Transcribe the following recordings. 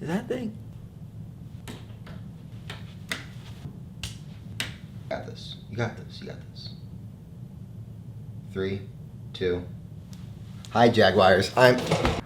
Is that thing? You got this. You got this. You got this. 3, 2. Hi, Jaguars.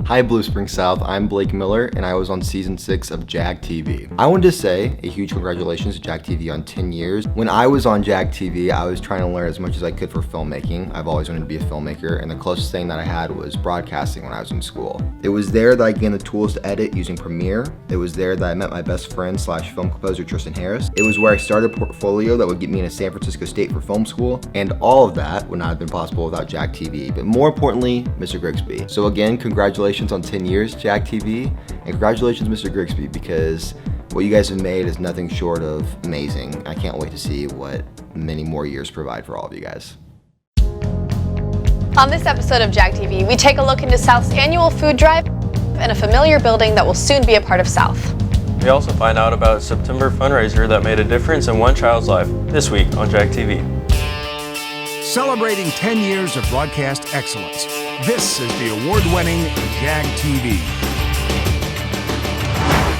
Hi, Blue Spring South. I'm Blake Miller, and I was on season 6 of Jag TV. I wanted to say a huge congratulations to Jag TV on 10 years. When I was on Jag TV, I was trying to learn as much as I could for filmmaking. I've always wanted to be a filmmaker, and the closest thing that I had was broadcasting when I was in school. It was there that I gained the tools to edit using Premiere. It was there that I met my best friend / film composer Tristan Harris. It was where I started a portfolio that would get me into San Francisco State for film school, and all of that would not have been possible without Jag TV, but more importantly, Mr. Grigsby. So again, congratulations on 10 years, Jag TV, and congratulations, Mr. Grigsby, because what you guys have made is nothing short of amazing. I can't wait to see what many more years provide for all of you guys. On this episode of Jag TV, we take a look into South's annual food drive and a familiar building that will soon be a part of South. We also find out about a September fundraiser that made a difference in one child's life this week on Jag TV. Celebrating 10 years of broadcast excellence. This is the award-winning Jag TV.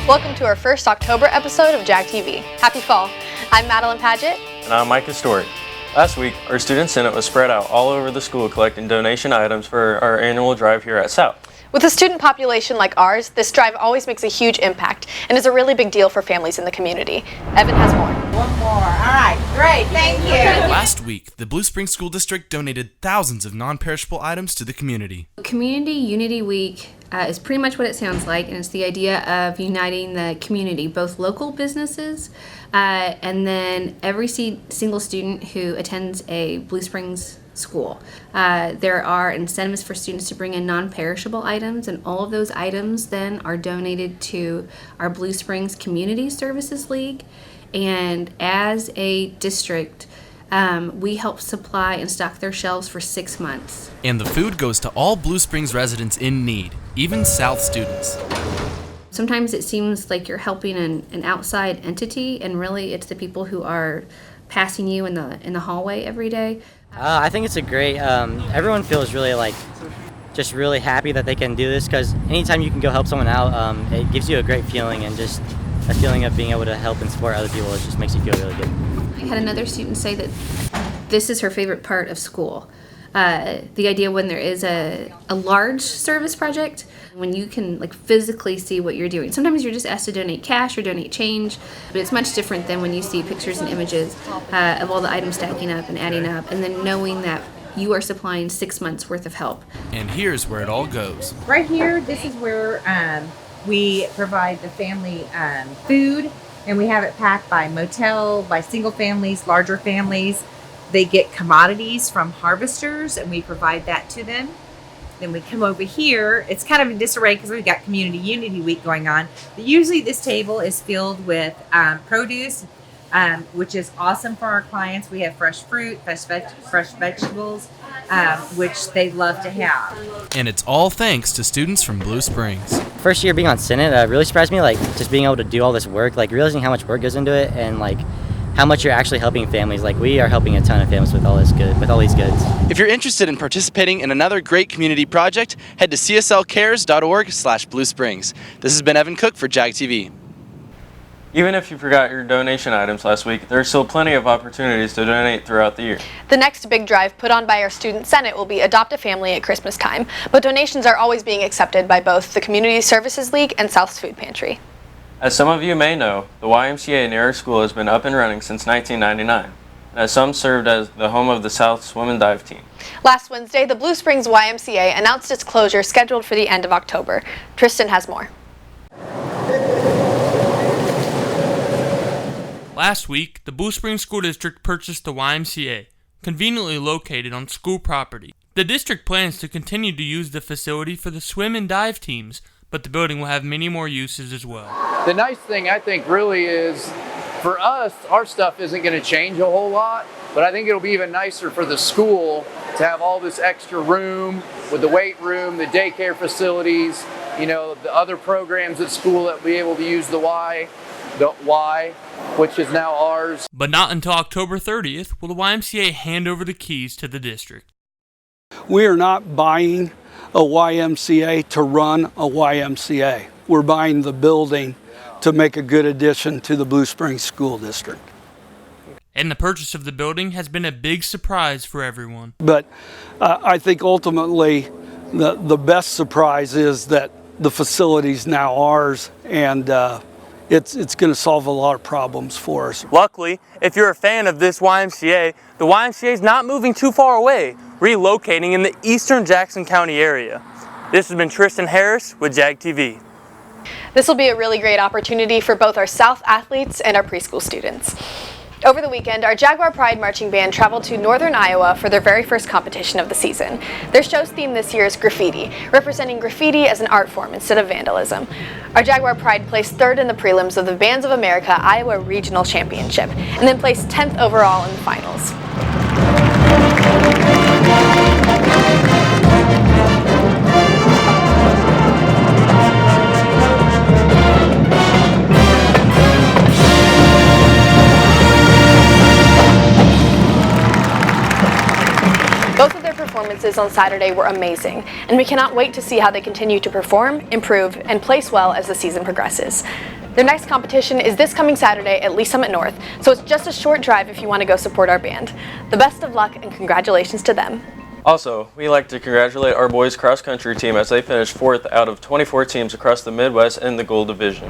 Welcome to our first October episode of Jag TV. Happy fall. I'm Madeline Paget. And I'm Micah Story. Last week, our student senate was spread out all over the school collecting donation items for our annual drive here at South. With a student population like ours, this drive always makes a huge impact and is a really big deal for families in the community. Evan has more. One more. All right, great, thank you. Last week, the Blue Springs School District donated thousands of non-perishable items to the community. Community Unity Week is pretty much what it sounds like, and it's the idea of uniting the community, both local businesses and then every single student who attends a Blue Springs school. There are incentives for students to bring in non-perishable items, and all of those items then are donated to our Blue Springs Community Services League. And as a district, we help supply and stock their shelves for 6 months. And the food goes to all Blue Springs residents in need, even South students. Sometimes it seems like you're helping an outside entity, and really it's the people who are passing you in the hallway every day. I think it's a great, everyone feels really just really happy that they can do this, because anytime you can go help someone out, it gives you a great feeling, and just a feeling of being able to help and support other people, it just makes you feel really good. I had another student say that this is her favorite part of school. The idea when there is a large service project, when you can physically see what you're doing. Sometimes you're just asked to donate cash or donate change, but it's much different than when you see pictures and images of all the items stacking up and adding up, and then knowing that you are supplying 6 months worth of help. And here's where it all goes. Right here, this is where we provide the family food, and we have it packed by motel, by single families, larger families. They get commodities from harvesters, and we provide that to them. Then we come over here. It's kind of in disarray because we've got Community Unity Week going on. But usually this table is filled with produce, which is awesome for our clients. We have fresh fruit, fresh vegetables, which they love to have. And it's all thanks to students from Blue Springs. First year being on Senate really surprised me, just being able to do all this work, realizing how much work goes into it, and how much you're actually helping families. We are helping a ton of families with all these goods. If you're interested in participating in another great community project, head to cslcares.org/Blue Springs. This has been Evan Cook for Jag TV. Even if you forgot your donation items last week, there are still plenty of opportunities to donate throughout the year. The next big drive put on by our student senate will be Adopt a Family at Christmas time, but donations are always being accepted by both the Community Services League and South's Food Pantry. As some of you may know, the YMCA near our school has been up and running since 1999, and has some served as the home of the South Swim and Dive team. Last Wednesday, the Blue Springs YMCA announced its closure scheduled for the end of October. Tristan has more. Last week, the Blue Springs School District purchased the YMCA, conveniently located on school property. The district plans to continue to use the facility for the swim and dive teams, but the building will have many more uses as well. The nice thing I think really is, for us, our stuff isn't going to change a whole lot, but I think it'll be even nicer for the school to have all this extra room with the weight room, the daycare facilities, the other programs at school that will be able to use the Y, which is now ours. But not until October 30th will the YMCA hand over the keys to the district. We are not buying a YMCA to run a YMCA. we're buying the building to make a good addition to the Blue Springs School District. And the purchase of the building has been a big surprise for everyone. But I think ultimately the best surprise is that the facility's now ours, and it's going to solve a lot of problems for us. Luckily, if you're a fan of this YMCA, the YMCA is not moving too far away, relocating in the eastern Jackson County area. This has been Tristan Harris with Jag TV. This will be a really great opportunity for both our South athletes and our preschool students. Over the weekend, our Jaguar Pride Marching Band traveled to northern Iowa for their very first competition of the season. Their show's theme this year is graffiti, representing graffiti as an art form instead of vandalism. Our Jaguar Pride placed third in the prelims of the Bands of America Iowa Regional Championship, and then placed 10th overall in the finals. Both of their performances on Saturday were amazing, and we cannot wait to see how they continue to perform, improve, and place well as the season progresses. Their next competition is this coming Saturday at Lee Summit North, so it's just a short drive if you want to go support our band. The best of luck and congratulations to them. Also, we'd like to congratulate our boys cross country team as they finished 4th out of 24 teams across the Midwest in the Gold Division.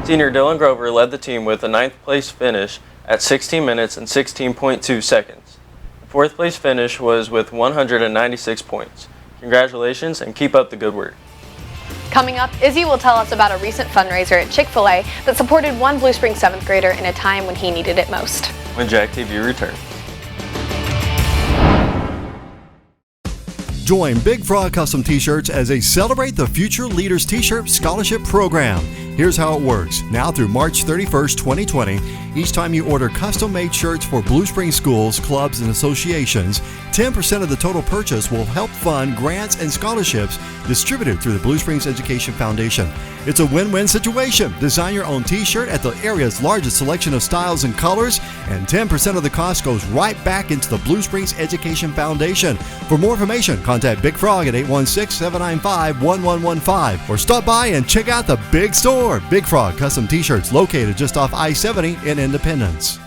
Senior Dylan Grover led the team with a 9th place finish at 16 minutes and 16.2 seconds. The 4th place finish was with 196 points. Congratulations and keep up the good work. Coming up, Izzy will tell us about a recent fundraiser at Chick-fil-A that supported one Blue Springs 7th grader in a time when he needed it most. When Jag TV returns. Join Big Frog Custom T-shirts as they celebrate the Future Leaders T-shirt Scholarship Program. Here's how it works. Now through March 31st, 2020, each time you order custom-made shirts for Blue Springs schools, clubs, and associations, 10% of the total purchase will help fund grants and scholarships distributed through the Blue Springs Education Foundation. It's a win-win situation. Design your own T-shirt at the area's largest selection of styles and colors, and 10% of the cost goes right back into the Blue Springs Education Foundation. For more information, contact Big Frog at 816-795-1115 or stop by and check out the big store. Big Frog Custom T-shirts located just off I-70 in Independence.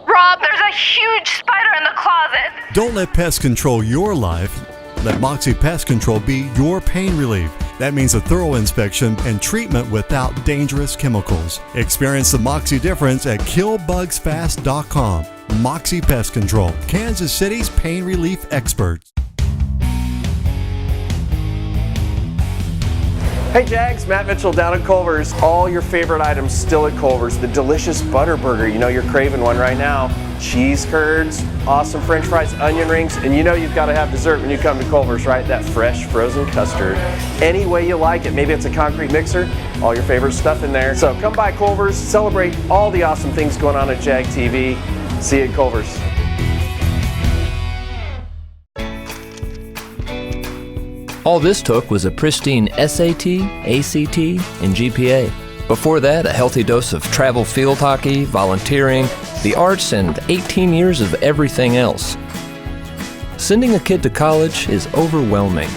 Rob, there's a huge spider in the closet. Don't let pests control your life. Let Moxie Pest Control be your pain relief. That means a thorough inspection and treatment without dangerous chemicals. Experience the Moxie difference at killbugsfast.com. Moxie Pest Control, Kansas City's pain relief experts. Hey Jags, Matt Mitchell down at Culver's. All your favorite items still at Culver's. The delicious butter burger, you know you're craving one right now. Cheese curds, awesome french fries, onion rings, and you know you've got to have dessert when you come to Culver's, right? That fresh frozen custard. Any way you like it, maybe it's a concrete mixer, all your favorite stuff in there. So come by Culver's, celebrate all the awesome things going on at Jag TV. See you at Culver's. All this took was a pristine SAT, ACT, and GPA. Before that, a healthy dose of travel field hockey, volunteering, the arts, and 18 years of everything else. Sending a kid to college is overwhelming.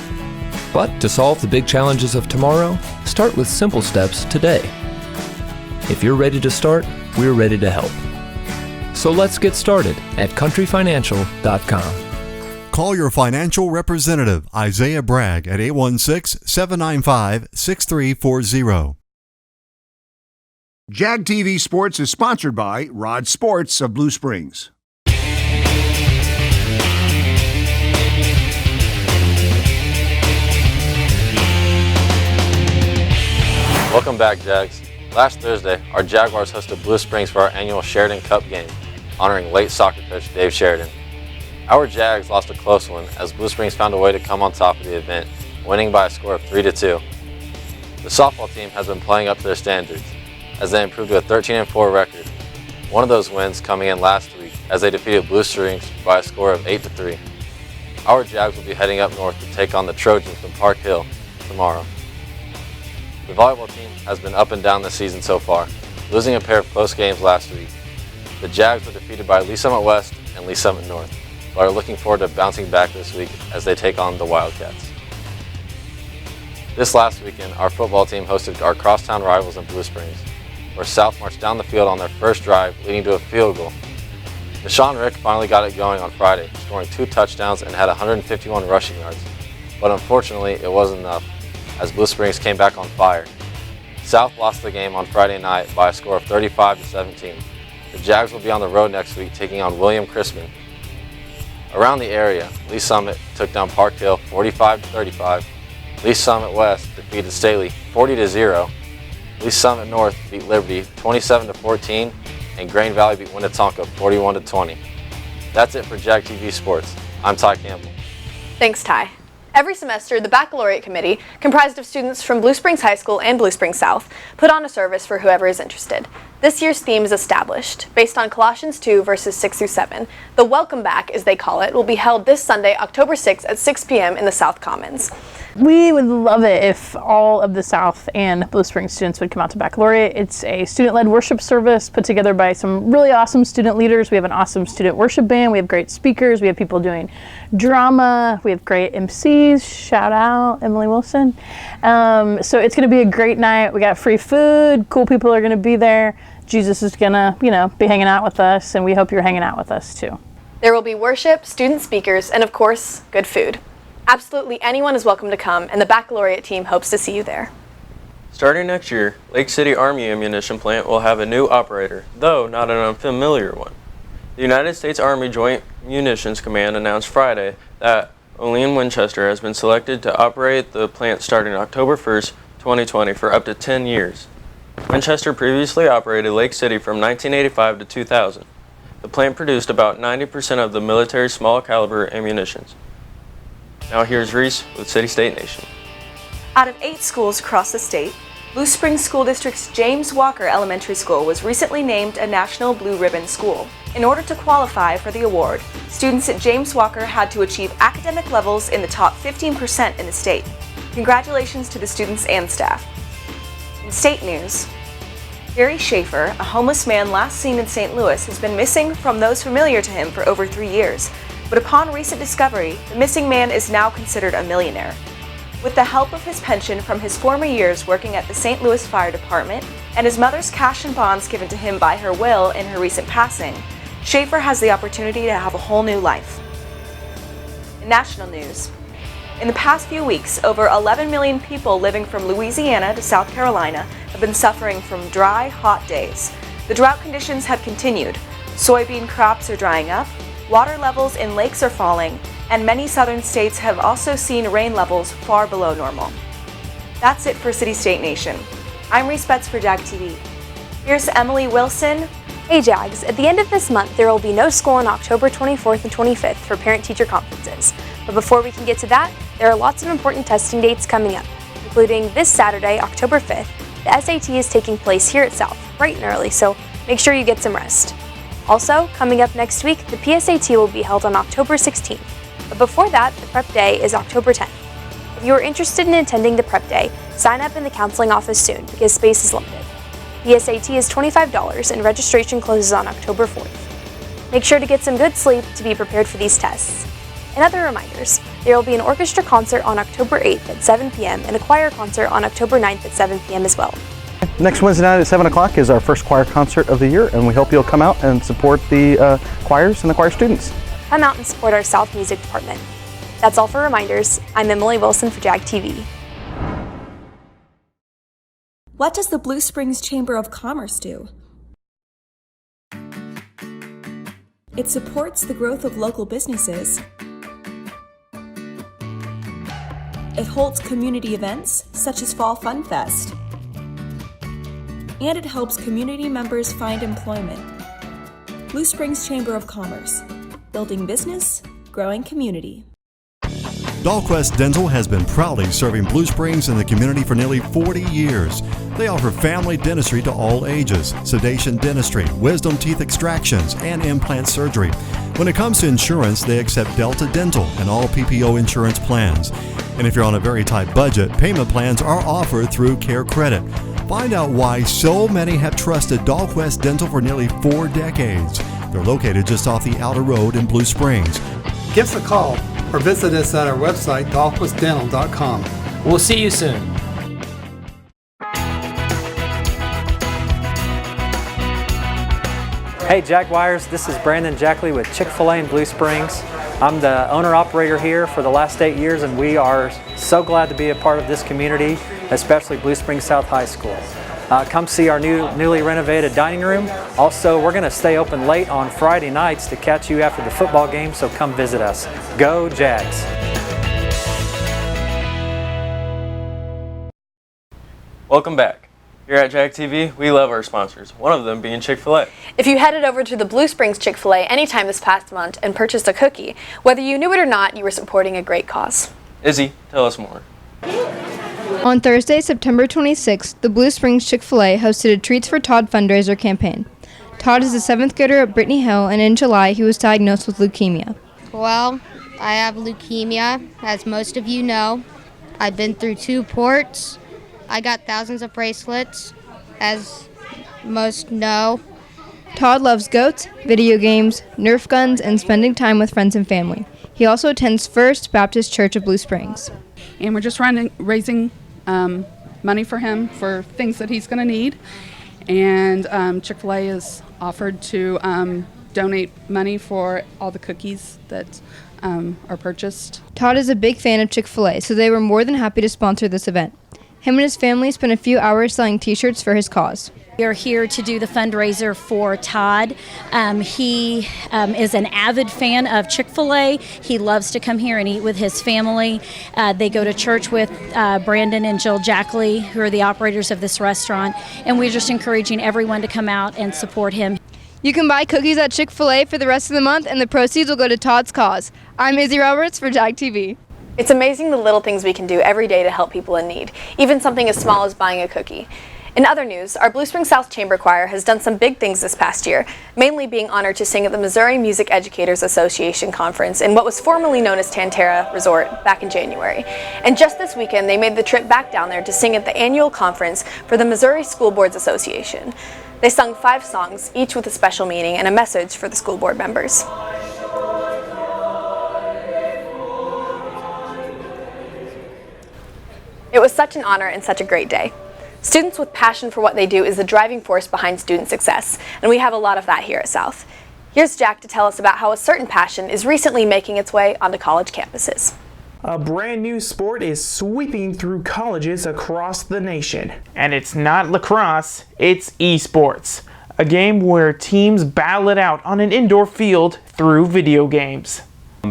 But to solve the big challenges of tomorrow, start with simple steps today. If you're ready to start, we're ready to help. So let's get started at countryfinancial.com. Call your financial representative, Isaiah Bragg, at 816-795-6340. Jag TV Sports is sponsored by Rod Sports of Blue Springs. Welcome back, Jags. Last Thursday, our Jaguars hosted Blue Springs for our annual Sheridan Cup game, honoring late soccer coach Dave Sheridan. Our Jags lost a close one as Blue Springs found a way to come on top of the event, winning by a score of 3-2. The softball team has been playing up to their standards as they improved to a 13-4 record. One of those wins coming in last week as they defeated Blue Springs by a score of 8-3. Our Jags will be heading up north to take on the Trojans from Park Hill tomorrow. The volleyball team has been up and down this season so far. losing a pair of close games last week. The Jags were defeated by Lee Summit West and Lee Summit North, but are looking forward to bouncing back this week as they take on the Wildcats. This last weekend, our football team hosted our crosstown rivals in Blue Springs, where South marched down the field on their first drive, leading to a field goal. Deshaun Rick finally got it going on Friday, scoring 2 touchdowns and had 151 rushing yards, but unfortunately it wasn't enough, as Blue Springs came back on fire. South lost the game on Friday night by a score of 35-17. The Jags will be on the road next week, taking on William Crispin. Around the area, Lee Summit took down Park Hill 45-35. Lee Summit West defeated Staley 40-0. Lee Summit North beat Liberty 27-14, and Grain Valley beat Winnetonka 41-20. That's it for Jag TV Sports. I'm Ty Campbell. Thanks, Ty. Every semester, the Baccalaureate Committee, comprised of students from Blue Springs High School and Blue Springs South, put on a service for whoever is interested. This year's theme is established, based on Colossians 2, verses 6-7. The Welcome Back, as they call it, will be held this Sunday, October 6th at 6 p.m. in the South Commons. We would love it if all of the South and Blue Springs students would come out to Baccalaureate. It's a student-led worship service put together by some really awesome student leaders. We have an awesome student worship band. We have great speakers. We have people doing drama. We have great MCs. Shout out Emily Wilson. So it's going to be a great night. We got free food. Cool people are going to be there. Jesus is going to, be hanging out with us, and we hope you're hanging out with us too. There will be worship, student speakers, and of course, good food. Absolutely anyone is welcome to come, and the Baccalaureate team hopes to see you there. Starting next year, Lake City Army Ammunition Plant will have a new operator, though not an unfamiliar one. The United States Army Joint Munitions Command announced Friday that Olean Winchester has been selected to operate the plant starting October 1st, 2020 for up to 10 years. Winchester previously operated Lake City from 1985 to 2000. The plant produced about 90% of the military's small caliber ammunitions. Now here's Reese with City State Nation. Out of 8 schools across the state, Blue Springs School District's James Walker Elementary School was recently named a National Blue Ribbon School. In order to qualify for the award, students at James Walker had to achieve academic levels in the top 15% in the state. Congratulations to the students and staff. In state news, Gary Schaefer, a homeless man last seen in St. Louis, has been missing from those familiar to him for over 3 years. But upon recent discovery, the missing man is now considered a millionaire. With the help of his pension from his former years working at the St. Louis Fire Department and his mother's cash and bonds given to him by her will in her recent passing, Schaefer has the opportunity to have a whole new life. In national news, in the past few weeks, over 11 million people living from Louisiana to South Carolina have been suffering from dry, hot days. The drought conditions have continued. Soybean crops are drying up, water levels in lakes are falling, and many southern states have also seen rain levels far below normal. That's it for City State Nation. I'm Reese Betts for Jag TV. Here's Emily Wilson. Hey Jags, at the end of this month there will be no school on October 24th and 25th for parent-teacher conferences. But before we can get to that, there are lots of important testing dates coming up, including this Saturday, October 5th. The SAT is taking place here at South, bright and early, so make sure you get some rest. Also, coming up next week, the PSAT will be held on October 16th. But before that, the prep day is October 10th. If you are interested in attending the prep day, sign up in the counseling office soon because space is limited. PSAT is $25 and registration closes on October 4th. Make sure to get some good sleep to be prepared for these tests. And other reminders, there will be an orchestra concert on October 8th at 7 p.m. and a choir concert on October 9th at 7 p.m. as well. Next Wednesday night at 7 o'clock is our first choir concert of the year, and we hope you'll come out and support the choirs and the choir students. Come out and support our South Music Department. That's all for reminders. I'm Emily Wilson for Jag TV. What does the Blue Springs Chamber of Commerce do? It supports the growth of local businesses. It holds community events such as Fall Fun Fest. And it helps community members find employment. Blue Springs Chamber of Commerce, building business, growing community. Dahlquist Dental has been proudly serving Blue Springs and the community for nearly 40 years. They offer family dentistry to all ages, sedation dentistry, wisdom teeth extractions, and implant surgery. When it comes to insurance, they accept Delta Dental and all PPO insurance plans. And if you're on a very tight budget, payment plans are offered through Care Credit. Find out why so many have trusted Dahlquist Dental for nearly 4 decades. They're located just off the outer road in Blue Springs. Give us a call or visit us at our website, dahlquistdental.com. We'll see you soon. Hey Jaguars, this is Brandon Jackley with Chick-fil-A in Blue Springs. I'm the owner-operator here for the last 8 years, and we are so glad to be a part of this community, especially Blue Springs South High School. Come see our newly renovated dining room. Also, we're going to stay open late on Friday nights to catch you after the football game, so come visit us. Go Jags! Welcome back. Here at Jag TV, we love our sponsors, one of them being Chick-fil-A. If you headed over to the Blue Springs Chick-fil-A anytime this past month and purchased a cookie, whether you knew it or not, you were supporting a great cause. Izzy, tell us more. On Thursday, September 26th, the Blue Springs Chick-fil-A hosted a Treats for Todd fundraiser campaign. Todd is a 7th grader at Brittany Hill, and in July, he was diagnosed with leukemia. Well, I have leukemia, as most of you know. I've been through 2 ports. I got thousands of bracelets, as most know. Todd loves goats, video games, Nerf guns, and spending time with friends and family. He also attends First Baptist Church of Blue Springs. And we're just raising money for him for things that he's going to need. And Chick-fil-A is offered to donate money for all the cookies that are purchased. Todd is a big fan of Chick-fil-A, so they were more than happy to sponsor this event. Him and his family spent a few hours selling t-shirts for his cause. We are here to do the fundraiser for Todd. He is an avid fan of Chick-fil-A. He loves to come here and eat with his family. They go to church with Brandon and Jill Jackley, who are the operators of this restaurant, and we're just encouraging everyone to come out and support him. You can buy cookies at Chick-fil-A for the rest of the month, and the proceeds will go to Todd's cause. I'm Izzy Roberts for Jag TV. It's amazing the little things we can do every day to help people in need, even something as small as buying a cookie. In other news, our Blue Springs South Chamber Choir has done some big things this past year, mainly being honored to sing at the Missouri Music Educators Association Conference in what was formerly known as Tantera Resort back in January. And just this weekend, they made the trip back down there to sing at the annual conference for the Missouri School Boards Association. They sung 5 songs, each with a special meaning and a message for the school board members. It was such an honor and such a great day. Students with passion for what they do is the driving force behind student success, and we have a lot of that here at South. Here's Jack to tell us about how a certain passion is recently making its way onto college campuses. A brand new sport is sweeping through colleges across the nation. And it's not lacrosse, it's eSports, a game where teams battle it out on an indoor field through video games.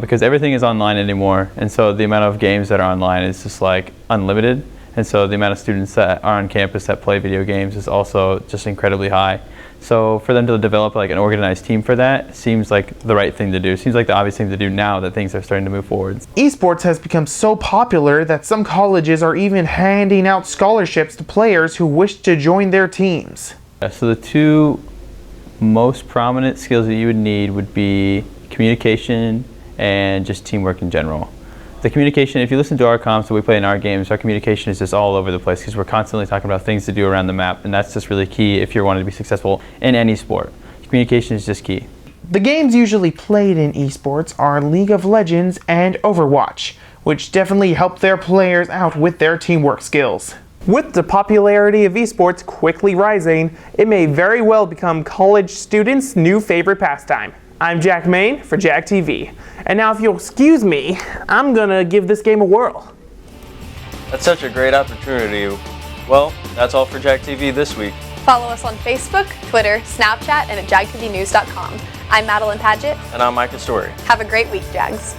Because everything is online anymore, and so the amount of games that are online is just like unlimited, and so the amount of students that are on campus that play video games is also just incredibly high. So for them to develop like an organized team for that seems like the right thing to do. Seems like the obvious thing to do now that things are starting to move forward. Esports has become so popular that some colleges are even handing out scholarships to players who wish to join their teams. So the 2 most prominent skills that you would need would be communication and just teamwork in general. The communication, if you listen to our comps that we play in our games, our communication is just all over the place because we're constantly talking about things to do around the map, and that's just really key if you're wanting to be successful in any sport. Communication is just key. The games usually played in esports are League of Legends and Overwatch, which definitely help their players out with their teamwork skills. With the popularity of esports quickly rising, it may very well become college students' new favorite pastime. I'm Jack Main for Jag TV. And now if you'll excuse me, I'm gonna give this game a whirl. That's such a great opportunity. Well, that's all for Jag TV this week. Follow us on Facebook, Twitter, Snapchat, and at jagtvnews.com. I'm Madeline Padgett. And I'm Micah Story. Have a great week, Jags.